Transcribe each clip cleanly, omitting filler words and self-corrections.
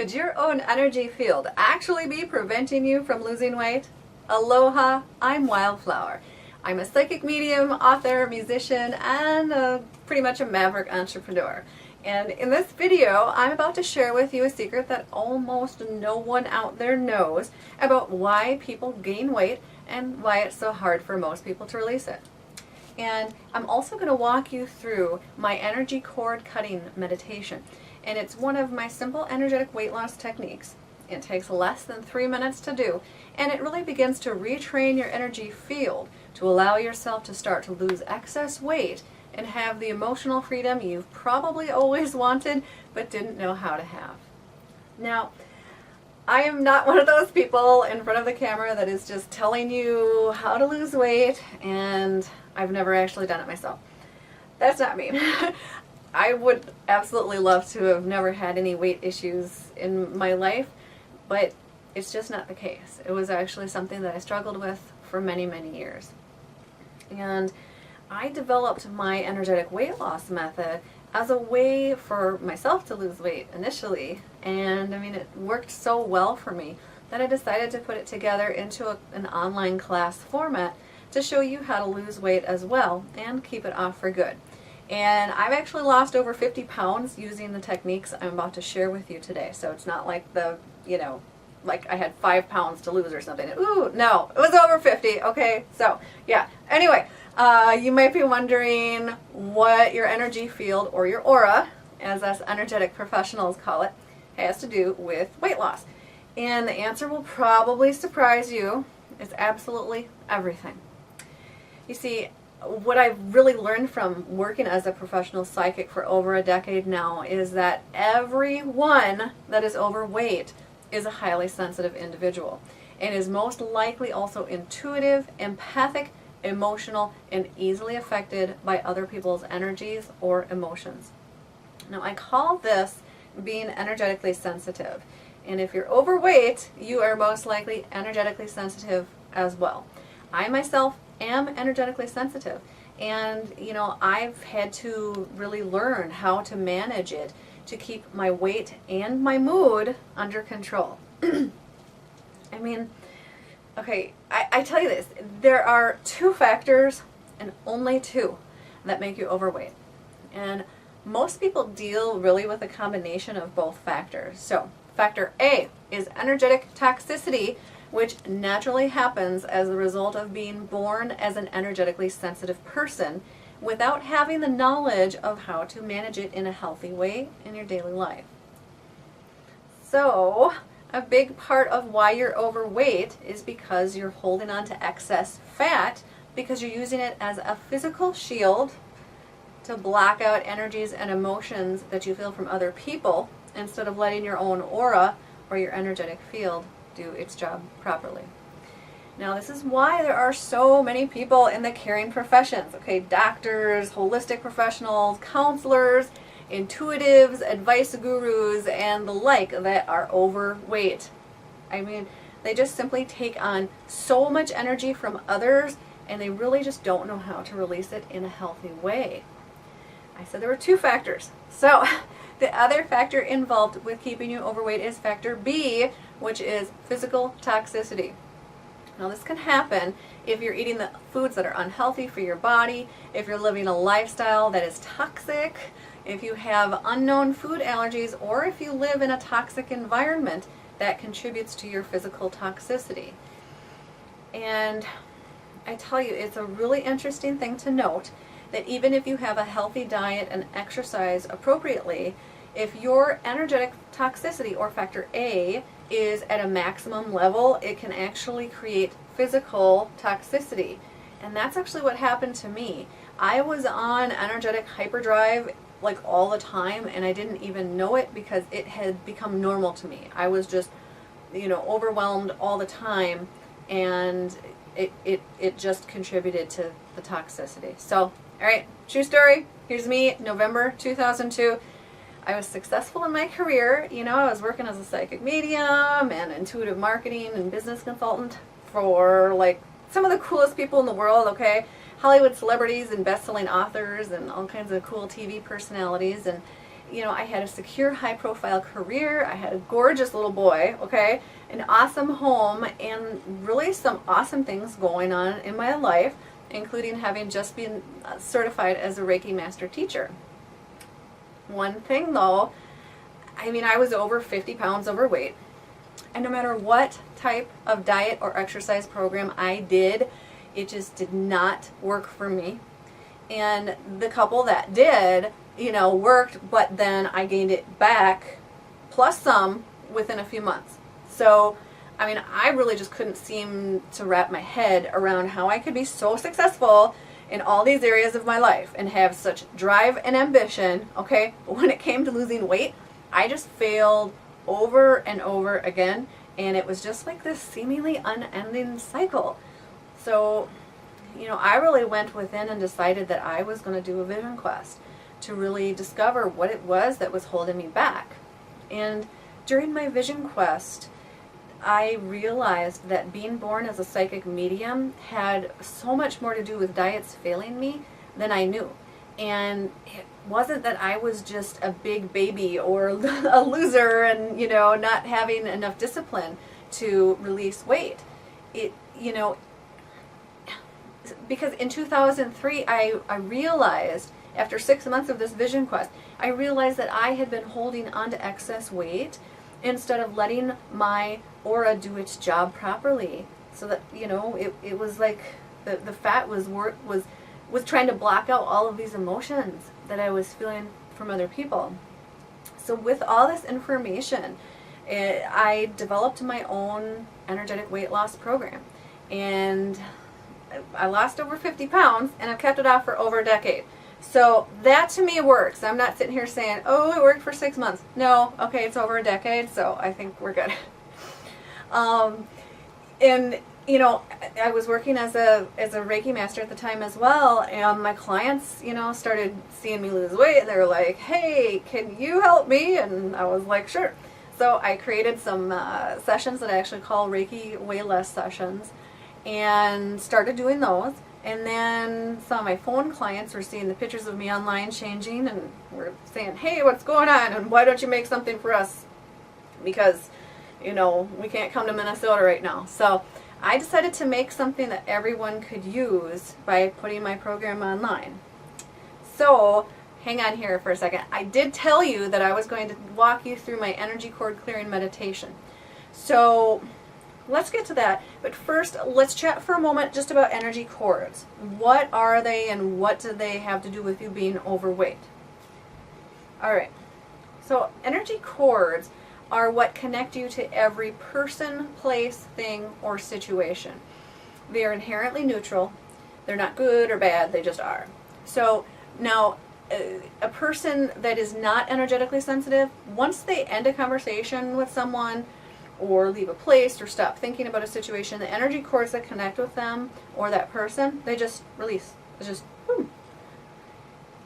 Could your own energy field actually be preventing you from losing weight? Aloha, I'm WildFlower. I'm a psychic medium, author, musician, and pretty much a maverick entrepreneur. And in this video, I'm about to share with you a secret that almost no one out there knows about why people gain weight and why it's so hard for most people to release it. And I'm also going to walk you through my energy cord cutting meditation. And it's one of my simple energetic weight loss techniques. It takes less than 3 minutes to do, and it really begins to retrain your energy field to allow yourself to start to lose excess weight and have the emotional freedom you've probably always wanted but didn't know how to have. Now, I am not one of those people in front of the camera that is just telling you how to lose weight, and I've never actually done it myself. That's not me. I would absolutely love to have never had any weight issues in my life, but it's just not the case. It was actually something that I struggled with for many, many years. And I developed my energetic weight loss method as a way for myself to lose weight initially. And I mean, it worked so well for me that I decided to put it together into an online class format to show you how to lose weight as well and keep it off for good. And I've actually lost over 50 pounds using the techniques I'm about to share with you today. So it's not like like I had 5 pounds to lose or something. Ooh, no, it was over 50. Okay, so yeah. Anyway, you might be wondering what your energy field, or your aura, as us energetic professionals call it, has to do with weight loss. And the answer will probably surprise you. It's absolutely everything. You see, what I've really learned from working as a professional psychic for over a decade now is that everyone that is overweight is a highly sensitive individual and is most likely also intuitive, empathic, emotional, and easily affected by other people's energies or emotions. Now, I call this being energetically sensitive. And if you're overweight, you are most likely energetically sensitive as well. I myself am energetically sensitive, and I've had to really learn how to manage it to keep my weight and my mood under control. I mean, okay, I tell you this, there are 2 factors, and only 2, that make you overweight. And most people deal really with a combination of both factors. So, factor A is energetic toxicity, which naturally happens as a result of being born as an energetically sensitive person without having the knowledge of how to manage it in a healthy way in your daily life. So, a big part of why you're overweight is because you're holding on to excess fat because you're using it as a physical shield to block out energies and emotions that you feel from other people instead of letting your own aura or your energetic field do its job properly. Now, this is why there are so many people in the caring professions, okay, doctors, holistic professionals, counselors, intuitives, advice gurus, and the like that are overweight. I mean, they just simply take on so much energy from others, and they really just don't know how to release it in a healthy way. I said there were 2 factors. So, the other factor involved with keeping you overweight is factor B, which is physical toxicity. Now, this can happen if you're eating the foods that are unhealthy for your body, if you're living a lifestyle that is toxic, if you have unknown food allergies, or if you live in a toxic environment that contributes to your physical toxicity. And I tell you, it's a really interesting thing to note that even if you have a healthy diet and exercise appropriately, if your energetic toxicity, or factor A, is at a maximum level, it can actually create physical toxicity. And that's actually what happened to me. I was on energetic hyperdrive like all the time, and I didn't even know it because it had become normal to me. I was just, overwhelmed all the time, and it just contributed to the toxicity. So, all right, true story. Here's me, November 2002. I was successful in my career. I was working as a psychic medium and intuitive marketing and business consultant for like some of the coolest people in the world, okay? Hollywood celebrities and best-selling authors and all kinds of cool TV personalities. And you know, I had a secure, high-profile career. I had a gorgeous little boy, okay, an awesome home, and really some awesome things going on in my life, including having just been certified as a Reiki master teacher. One thing though, I mean, I was over 50 pounds overweight, and no matter what type of diet or exercise program I did, it just did not work for me. And the couple that did, you know, worked, but then I gained it back, plus some, within a few months. So, I mean, I really just couldn't seem to wrap my head around how I could be so successful in all these areas of my life and have such drive and ambition, okay? But when it came to losing weight, I just failed over and over again, and it was just like this seemingly unending cycle. So, you know, I really went within and decided that I was going to do a vision quest to really discover what it was that was holding me back. And during my vision quest, I realized that being born as a psychic medium had so much more to do with diets failing me than I knew. And it wasn't that I was just a big baby or a loser and, you know, not having enough discipline to release weight. It, you know, because in 2003 I realized, after 6 months of this vision quest, I realized that I had been holding on to excess weight instead of letting my aura do its job properly. So that, you know, it was like the fat was trying to block out all of these emotions that I was feeling from other people. So with all this information, I developed my own energetic weight loss program. And I lost over 50 pounds, and I've kept it off for over a decade. So that to me works. I'm not sitting here saying, oh, it worked for 6 months. No, okay, it's over a decade, so I think we're good. And, you know, I was working as a Reiki master at the time as well, and my clients, you know, started seeing me lose weight, and they were like, hey, can you help me? And I was like, sure. So I created some sessions that I actually call Reiki Way Less sessions, and started doing those. And then some of my phone clients were seeing the pictures of me online changing, and were saying, hey, what's going on, and why don't you make something for us, because, you know, we can't come to Minnesota right now. So I decided to make something that everyone could use by putting my program online. So hang on here for a second. I did tell you that I was going to walk you through my energy cord clearing meditation. So let's get to that, but first let's chat for a moment just about energy cords. What are they, and what do they have to do with you being overweight? Alright, so energy cords are what connect you to every person, place, thing, or situation. They are inherently neutral. They're not good or bad, they just are. So now, a person that is not energetically sensitive, once they end a conversation with someone, or leave a place, or stop thinking about a situation, the energy cords that connect with them or that person, they just release. It's just boom.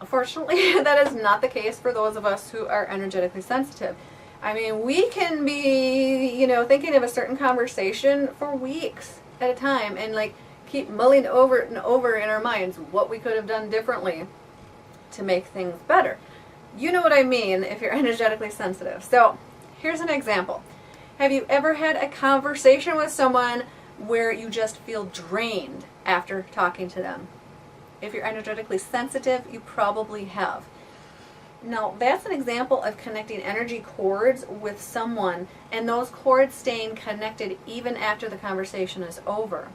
Unfortunately, that is not the case for those of us who are energetically sensitive. I mean, we can be, you know, thinking of a certain conversation for weeks at a time, and like keep mulling over and over in our minds what we could have done differently to make things better. You know what I mean if you're energetically sensitive. So here's an example. Have you ever had a conversation with someone where you just feel drained after talking to them? If you're energetically sensitive, you probably have. Now, that's an example of connecting energy cords with someone, and those cords staying connected even after the conversation is over.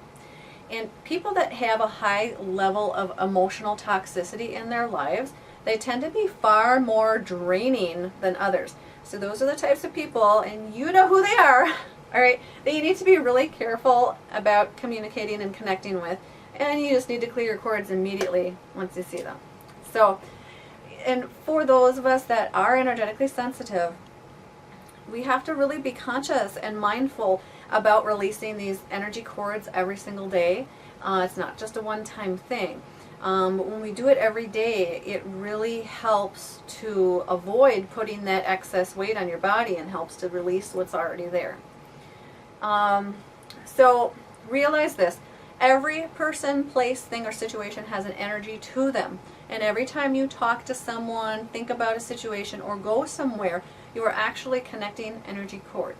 And people that have a high level of emotional toxicity in their lives, they tend to be far more draining than others. So those are the types of people, and you know who they are, all right, that you need to be really careful about communicating and connecting with, and you just need to clear your cords immediately once you see them. So, and for those of us that are energetically sensitive, we have to really be conscious and mindful about releasing these energy cords every single day. It's not just a one-time thing. But when we do it every day, it really helps to avoid putting that excess weight on your body and helps to release what's already there. So realize this. Every person, place, thing, or situation has an energy to them. And every time you talk to someone, think about a situation, or go somewhere, you are actually connecting energy cords.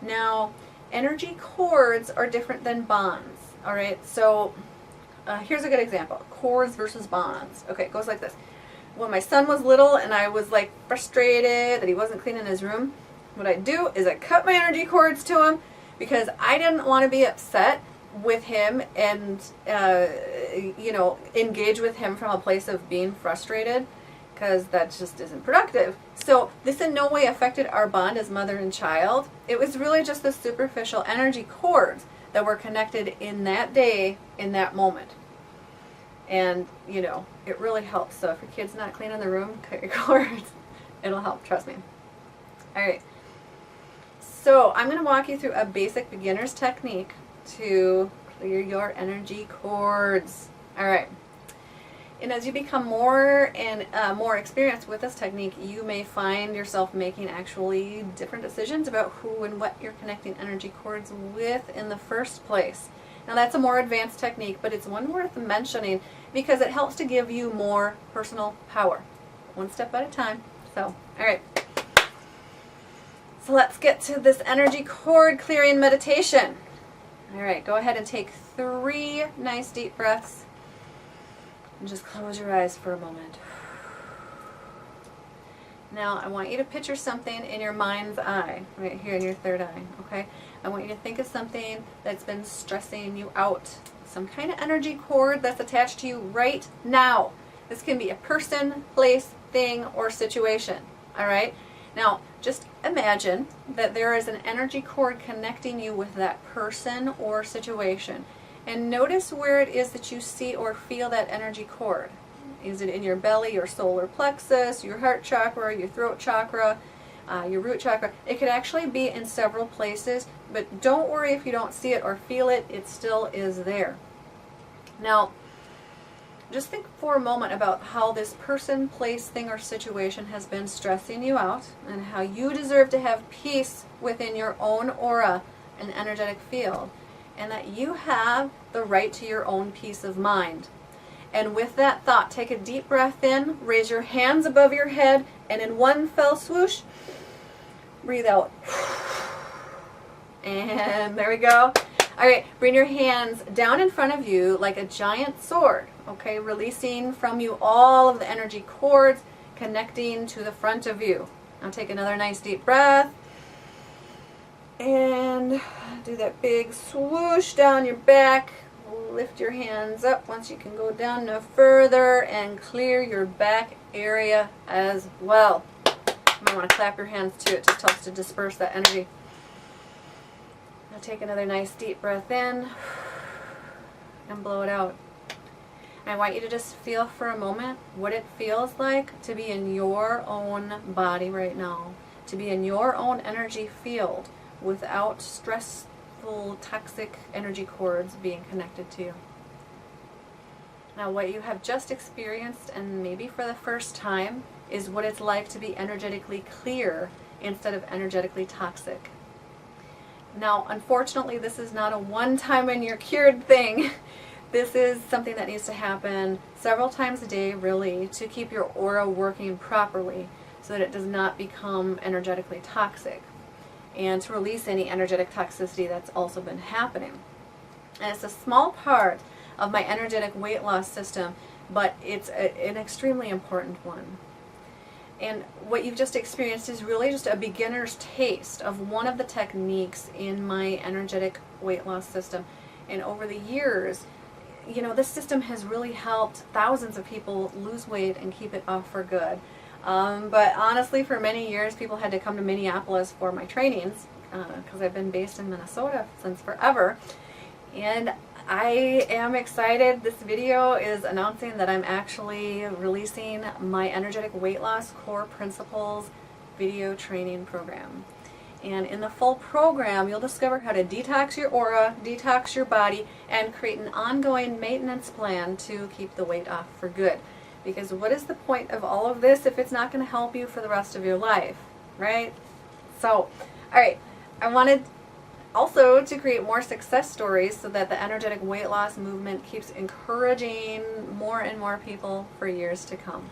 Now, energy cords are different than bonds, all right? So here's a good example, cords versus bonds. Okay, it goes like this. When my son was little and I was like frustrated that he wasn't cleaning his room, what I do is I cut my energy cords to him because I didn't want to be upset with him and, you know, engage with him from a place of being frustrated, because that just isn't productive. So this in no way affected our bond as mother and child. It was really just the superficial energy cords that were connected in that day, in that moment. And, you know, it really helps. So if your kid's not cleaning the room, cut your cords. It'll help, trust me. All right. So I'm going to walk you through a basic beginner's technique to clear your energy cords. All right. And as you become more and more experienced with this technique, you may find yourself making actually different decisions about who and what you're connecting energy cords with in the first place. Now that's a more advanced technique, but it's one worth mentioning because it helps to give you more personal power. One step at a time. So, all right. So let's get to this energy cord clearing meditation. All right, go ahead and take 3 nice deep breaths. And just close your eyes for a moment. Now I want you to picture something in your mind's eye, right here in your third eye, okay? I want you to think of something that's been stressing you out. Some kind of energy cord that's attached to you right now. This can be a person, place, thing, or situation, all right? Now, just imagine that there is an energy cord connecting you with that person or situation. And notice where it is that you see or feel that energy cord. Is it in your belly, your solar plexus, your heart chakra, your throat chakra, your root chakra? It could actually be in several places, but don't worry if you don't see it or feel it, it still is there. Now, just think for a moment about how this person, place, thing, or situation has been stressing you out and how you deserve to have peace within your own aura and energetic field, and that you have the right to your own peace of mind. And with that thought, take a deep breath in, raise your hands above your head, and in one fell swoosh, breathe out. And there we go. All right, bring your hands down in front of you like a giant sword, okay, releasing from you all of the energy cords connecting to the front of you. Now take another nice deep breath. And do that big swoosh down your back. Lift your hands up once you can go down no further and clear your back area as well. You might want to clap your hands too. It just helps to disperse that energy. Now take another nice deep breath in and blow it out. I want you to just feel for a moment what it feels like to be in your own body right now, to be in your own energy field without stressful, toxic energy cords being connected to you. Now what you have just experienced, and maybe for the first time, is what it's like to be energetically clear instead of energetically toxic. Now, unfortunately, this is not a one-time and you're cured thing. This is something that needs to happen several times a day, really, to keep your aura working properly so that it does not become energetically toxic, and to release any energetic toxicity that's also been happening. And it's a small part of my energetic weight loss system, but it's an extremely important one. And what you've just experienced is really just a beginner's taste of one of the techniques in my energetic weight loss system. And over the years, you know, this system has really helped thousands of people lose weight and keep it off for good. But honestly, for many years, people had to come to Minneapolis for my trainings because I've been based in Minnesota since forever. And I am excited. This video is announcing that I'm actually releasing my energetic weight loss core principles video training program. And in the full program, you'll discover how to detox your aura, detox your body, and create an ongoing maintenance plan to keep the weight off for good. Because what is the point of all of this if it's not going to help you for the rest of your life, right? So, all right, I wanted Also to create more success stories so that the energetic weight loss movement keeps encouraging more and more people for years to come.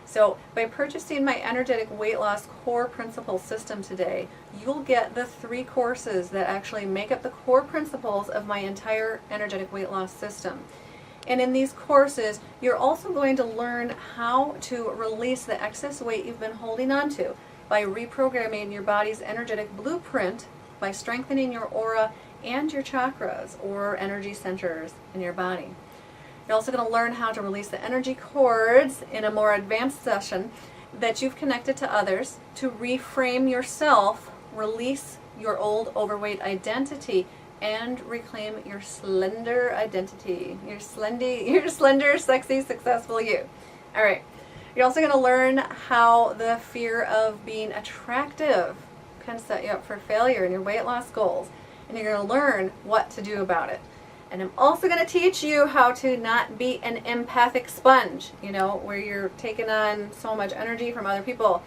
So by purchasing my energetic weight loss core principles system today, you'll get the 3 courses that actually make up the core principles of my entire energetic weight loss system. And in these courses, you're also going to learn how to release the excess weight you've been holding on to by reprogramming your body's energetic blueprint, by strengthening your aura and your chakras or energy centers in your body. You're also going to learn how to release the energy cords in a more advanced session that you've connected to others to reframe yourself, release your old overweight identity, and reclaim your slender identity, your slender, sexy, successful you. All right. You're also going to learn how the fear of being attractive can set you up for failure in your weight loss goals, and you're going to learn what to do about it. And I'm also going to teach you how to not be an empathic sponge, where you're taking on so much energy from other people.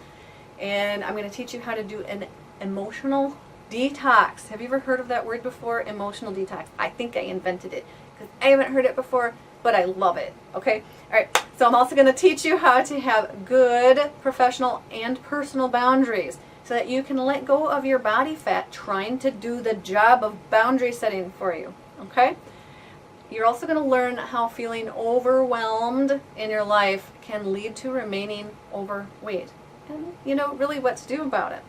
And I'm going to teach you how to do an emotional detox. Have you ever heard of that word before? Emotional detox. I think I invented it because I haven't heard it before, but I love it. Okay? All right. So I'm also going to teach you how to have good professional and personal boundaries so that you can let go of your body fat trying to do the job of boundary setting for you. Okay? You're also going to learn how feeling overwhelmed in your life can lead to remaining overweight and, really what to do about it.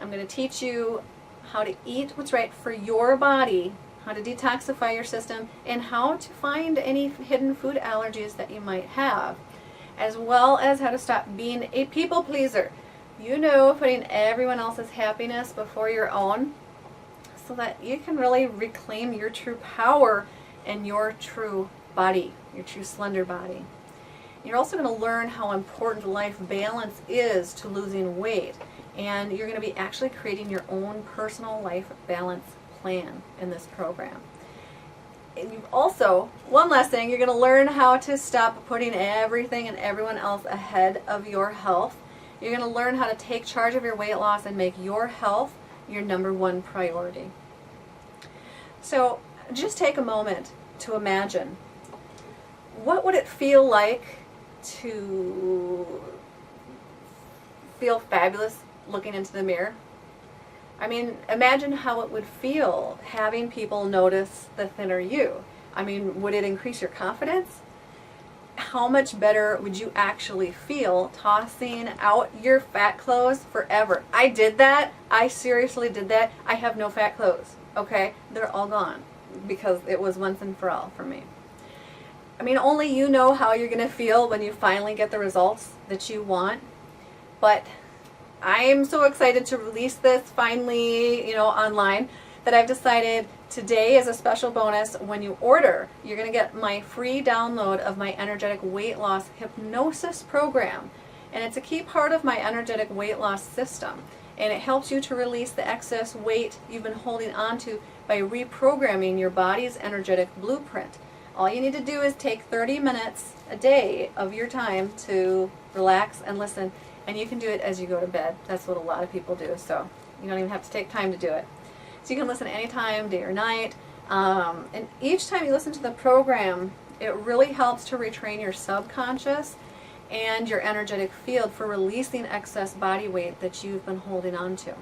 I'm going to teach you how to eat what's right for your body, how to detoxify your system, and how to find any hidden food allergies that you might have, as well as how to stop being a people pleaser. Putting everyone else's happiness before your own, so that you can really reclaim your true power and your true body, your true slender body. You're also going to learn how important life balance is to losing weight, and you're going to be actually creating your own personal life balance plan in this program. And you've also, one last thing, you're going to learn how to stop putting everything and everyone else ahead of your health. You're going to learn how to take charge of your weight loss and make your health your #1 priority. So just take a moment to imagine, what would it feel like to feel fabulous looking into the mirror? I mean, imagine how it would feel having people notice the thinner you. I mean, would it increase your confidence? How much better would you actually feel tossing out your fat clothes forever? I did that. I seriously did that. I have no fat clothes, okay? They're all gone because it was once and for all for me. I mean, only you know how you're going to feel when you finally get the results that you want. But I am so excited to release this finally, online, that I've decided today as a special bonus, when you order, you're going to get my free download of my energetic weight loss hypnosis program. And it's a key part of my energetic weight loss system. And it helps you to release the excess weight you've been holding onto by reprogramming your body's energetic blueprint. All you need to do is take 30 minutes a day of your time to relax and listen. And you can do it as you go to bed. That's what a lot of people do. So you don't even have to take time to do it. So you can listen anytime, day or night. And each time you listen to the program, it really helps to retrain your subconscious and your energetic field for releasing excess body weight that you've been holding on to.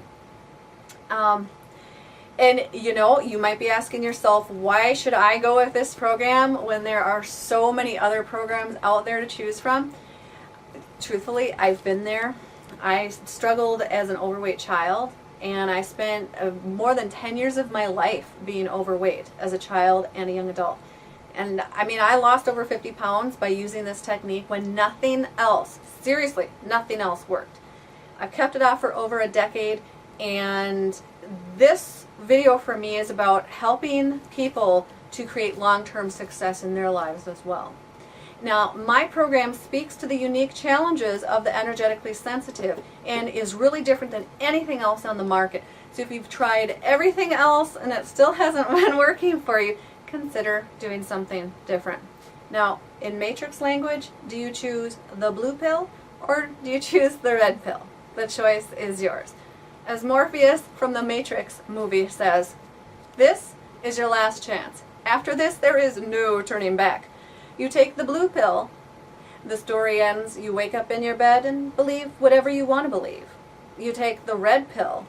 And you might be asking yourself, why should I go with this program when there are so many other programs out there to choose from? Truthfully, I've been there. I struggled as an overweight child, and I spent more than 10 years of my life being overweight as a child and a young adult. And I mean, I lost over 50 pounds by using this technique when nothing else, seriously, nothing else worked. I've kept it off for over a decade, and this video for me is about helping people to create long-term success in their lives as well. Now, my program speaks to the unique challenges of the energetically sensitive and is really different than anything else on the market. So if you've tried everything else and it still hasn't been working for you, consider doing something different. Now, in matrix language, do you choose the blue pill or do you choose the red pill? The choice is yours. As Morpheus from the Matrix movie says, this is your last chance. After this, there is no turning back. You take the blue pill, the story ends, you wake up in your bed and believe whatever you want to believe. You take the red pill,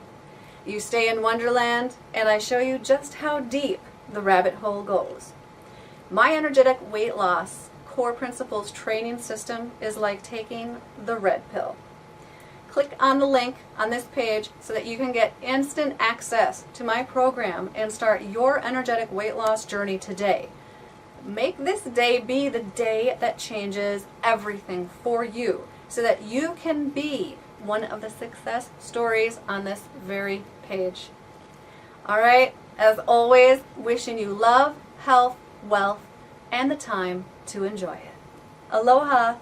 you stay in Wonderland, and I show you just how deep the rabbit hole goes. My energetic weight loss core principles training system is like taking the red pill. Click on the link on this page so that you can get instant access to my program and start your energetic weight loss journey today. Make this day be the day that changes everything for you so that you can be one of the success stories on this very page. Alright, as always, wishing you love, health, wealth, and the time to enjoy it. Aloha!